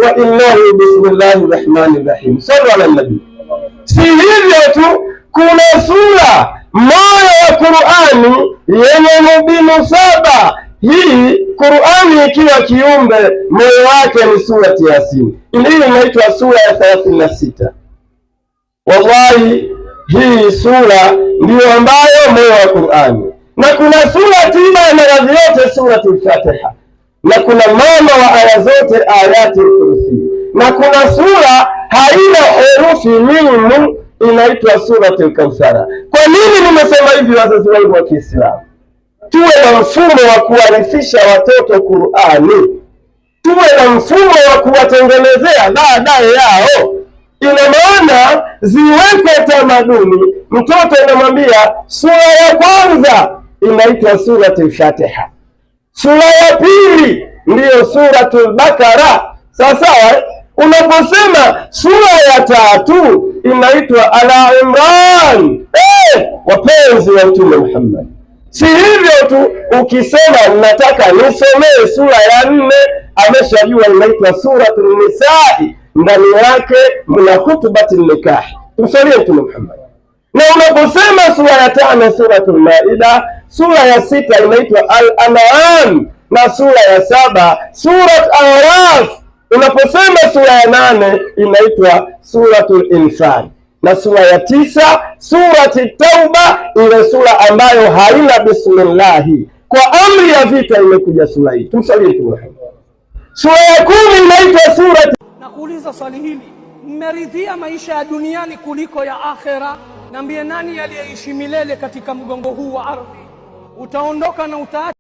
wa innahu bismillahir rahmanir rahim. Sallu ala nabii. Si hivyo tu, kuna sura moja ya Qur'ani yenye mubinu 7. Hii Qur'ani ikiwa kiumbe moyo wake ni surati Yasin. Hii inaitwa sura ya 36. Wallahi hii sura ndio ambayo moyo wa Qur'ani. Na kuna sura tiba ya maradhi yote, surati al-Fatiha. Na kuna mama wa aya zote, ayati al-Kursi. Na kuna sura haina herufi mimu, inaitwa surati al-Kauthar. Kwa nini nimesema hivi, wazazi wangu wa Kiislamu? Tuwe na mfumo wa kuwarifisha watoto Qur'ani. Tuwe na mfumo wa kuwatengenezea baadaye yao. Ina maana ziwekwe tamaduni. Mtoto anamwambia sura ya kwanza inaitwa suratul Fatiha, sura ya pili ndiyo suratul Bakara. Sawa. Unaposema sura ya tatu inaitwa Ala Imran, wapenzi wa Mtume Muhammad. Si hivyo tu, ukisema nataka nisomee sura ya 4, ameshajua inaitwa suratul Nisaa, ndani yake mna khutbati nikah. Tumsalie Mtume Muhammad. Na unaposema sura ya 5 suratul Maida, sura ya 6 inaitwa Al-An'am, na sura ya 7 surat Araf. Unaposema sura ya 8 inaitwa suratul Insan, na sura ya 9 surati Tauba, ile sura ambayo haina bismillahi. Kwa amri ya vita imekuja sura hii. Tumsalie Mtume Muhammad. Sura ya 10 inaitwa surati. Na kuuliza swali hili, mmeridhia maisha ya duniani kuliko ya akhera? Niambie, nani aliyeishi milele katika mgongo huu wa ardhi? Utaondoka na utaacha